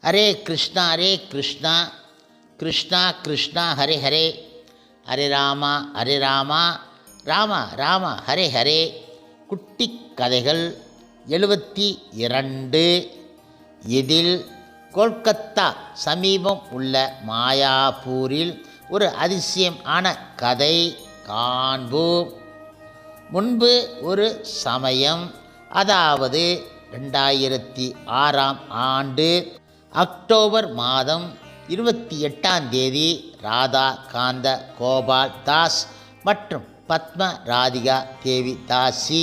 ஹரே கிருஷ்ணா கிருஷ்ணா கிருஷ்ணா ஹரே ஹரே ஹரே ராமா ராம ராம ஹரே ஹரே. குட்டி கதைகள் 72. இதில் கொல்கத்தா சமீபம் உள்ள மாயாப்பூரில் ஒரு அதிசயம் ஆன கதை காண்போம். முன்பு ஒரு சமயம், அதாவது 2006ஆம் ஆண்டு அக்டோபர் மாதம் 28ஆம் தேதி ராதா காந்த கோபால் தாஸ் மற்றும் பத்ம ராதிகா தேவி தாசி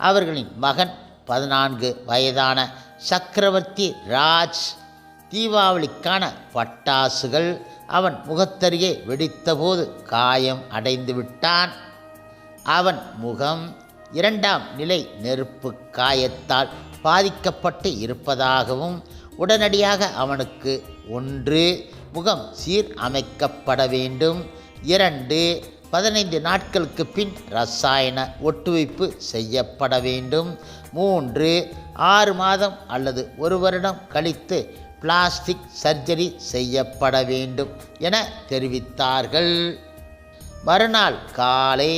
அவர்களின் மகன் 14 வயதான சக்கரவர்த்தி ராஜ் தீபாவளிக்கான பட்டாசுகள் அவன் முகத்தருகே வெடித்தபோது காயம் அடைந்து விட்டான். அவன் முகம் 2ஆம் நிலை நெருப்பு காயத்தால் பாதிக்கப்பட்டு இருப்பதாகவும் உடனடியாக அவனுக்கு 1 முகம் சீர் அமைக்கப்பட வேண்டும், 2 15 நாட்களுக்கு பின் ரசாயன ஒட்டுவைப்பு செய்யப்பட வேண்டும், 3 6 மாதம் அல்லது 1 வருடம் கழித்து பிளாஸ்டிக் சர்ஜரி செய்யப்பட வேண்டும் என தெரிவித்தார்கள். மறுநாள் காலை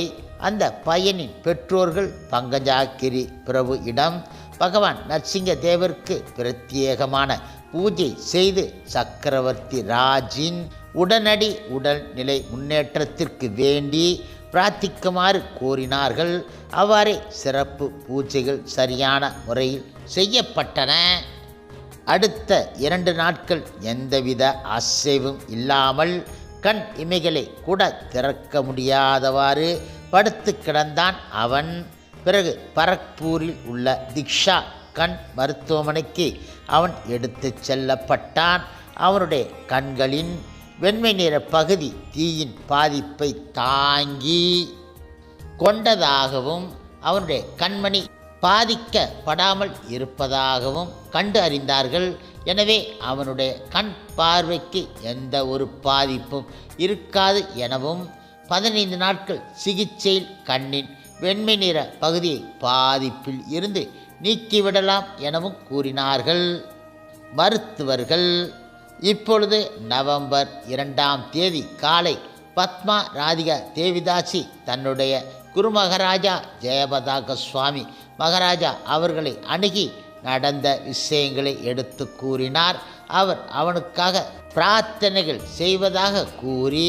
அந்த பையனின் பெற்றோர்கள் பங்கஜாகிரி பிரபு இடம் பகவான் நரசிங்க தேவருக்கு பிரத்யேகமான பூஜை செய்து சக்கரவர்த்தி ராஜின் உடனடி உடல்நிலை முன்னேற்றத்திற்கு வேண்டி பிரார்த்திக்குமாறு கோரினார்கள். அவ்வாறே சிறப்பு பூஜைகள் சரியான முறையில் செய்யப்பட்டன. அடுத்த 2 நாட்கள் எந்தவித அசைவும் இல்லாமல் கண் இமைகளை கூட திறக்க முடியாதவாறு படுத்து கிடந்தான் அவன். பிறகு பரக்பூரில் உள்ள திக்ஷா கண் மருத்துவமனைக்கு அவன் எடுத்து செல்லப்பட்டான். அவனுடைய கண்களின் வெண்மை நிற பகுதி தீயின் பாதிப்பை தாங்கி கொண்டதாகவும் அவனுடைய கண்மணி பாதிக்கப்படாமல் இருப்பதாகவும் கண்டு அறிந்தார்கள். எனவே அவனுடைய கண் பார்வைக்கு எந்த ஒரு பாதிப்பும் இருக்காது எனவும் 15 நாட்கள் சிகிச்சையில் கண்ணின் வெண்மை நிற பகுதியை பாதிப்பில் இருந்து நீக்கிவிடலாம் எனவும் கூறினார்கள் மருத்துவர்கள். இப்பொழுது நவம்பர் 2ஆம் தேதி காலை பத்மா ராதிகா தேவிதாசி தன்னுடைய குருமகாராஜா ஜெயபதாக சுவாமி மகாராஜா அவர்களை அணுகி நடந்த விஷயங்களை எடுத்து கூறினார். அவர் அவனுக்காக பிரார்த்தனைகள் செய்வதாக கூறி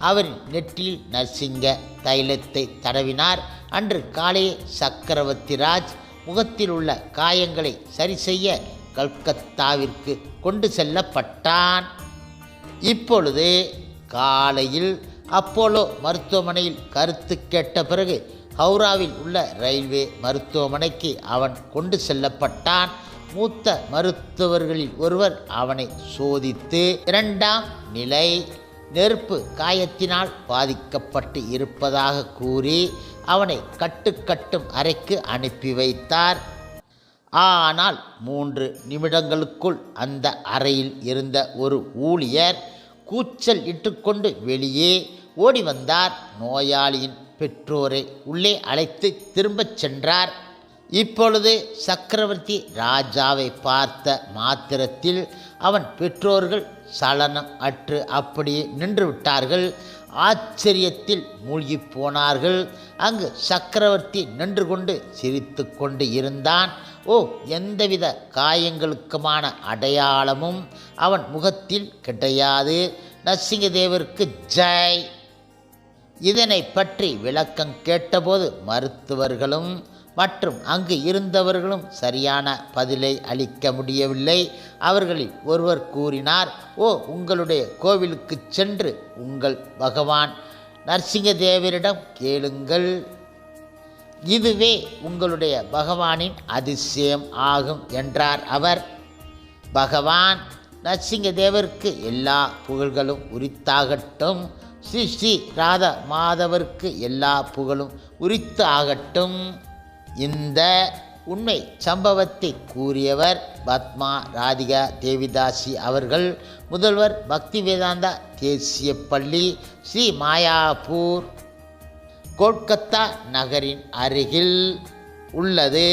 அவரின் நெற்றியில் நரசிங்க தைலத்தை தடவினார். அன்று காலையே சக்கரவர்த்தி ராஜ் முகத்தில் உள்ள காயங்களை சரி செய்ய கல்கத்தாவிற்கு கொண்டு செல்லப்பட்டான். இப்பொழுது காலையில் அப்போலோ மருத்துவமனையில் கருத்து கேட்ட பிறகு ஹவுராவில் உள்ள ரயில்வே மருத்துவமனைக்கு அவன் கொண்டு செல்லப்பட்டான். மூத்த மருத்துவர்களில் ஒருவர் அவனை சோதித்து 2ஆம் நிலை நெருப்பு காயத்தினால் பாதிக்கப்பட்டு இருப்பதாக கூறி அவனை கட்டும் அறைக்கு அனுப்பி வைத்தார். ஆனால் 3 நிமிடங்களுக்குள் அந்த அறையில் இருந்த ஒரு ஊழியர் கூச்சல் இட்டுக்கொண்டு வெளியே ஓடி வந்தார். நோயாளியின் பெற்றோரை உள்ளே அழைத்து திரும்பச் சென்றார். இப்பொழுது சக்கரவர்த்தி ராஜாவை பார்த்த மாத்திரத்தில் அவன் பெற்றோர்கள் சலனம் அற்று அப்படியே நின்று விட்டார்கள். ஆச்சரியத்தில் மூழ்கி போனார்கள். அங்கு சக்கரவர்த்தி நின்று கொண்டு சிரித்து கொண்டு இருந்தான். எந்தவித காயங்களுக்குமான அடையாளமும் அவன் முகத்தில் கிடையாது. நரசிங்கதேவருக்கு ஜெய். இதனை பற்றி விளக்கம் கேட்டபோது மருத்துவர்களும் மற்றும் அங்கு இருந்தவர்களும் சரியான பதிலை அளிக்க முடியவில்லை. அவர்களில் ஒருவர் கூறினார், உங்களுடைய கோவிலுக்கு சென்று உங்கள் பகவான் நரசிங்கதேவரிடம் கேளுங்கள். இதுவே உங்களுடைய பகவானின் அதிசயம் ஆகும் என்றார் அவர். பகவான் நரசிங்கதேவருக்கு எல்லா புகழ்களும் உரித்தாகட்டும். ஸ்ரீ ஸ்ரீ ராதா மாதவருக்கு எல்லா புகழும் உரித்து ஆகட்டும். இந்த உண்மை சம்பவத்தை கூறியவர் பத்மா ராதிகா தேவிதாசி அவர்கள். முதல்வர் பக்தி வேதாந்தா தேசிய பள்ளி, ஸ்ரீ மாயாப்பூர், கொல்கத்தா நகரின் அருகில் உள்ளது.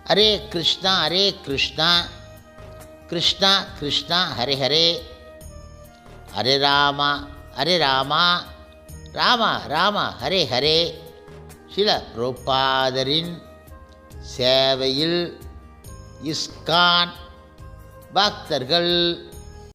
ஹரே கிருஷ்ணா கிருஷ்ணா கிருஷ்ணா ஹரே ஹரே, ஹரே ராமா ஹரே ராமா, ராமா ராமா ஹரே ஹரே. சில பிரபுபாதரின் சேவையில் இஸ்கான் பக்தர்கள்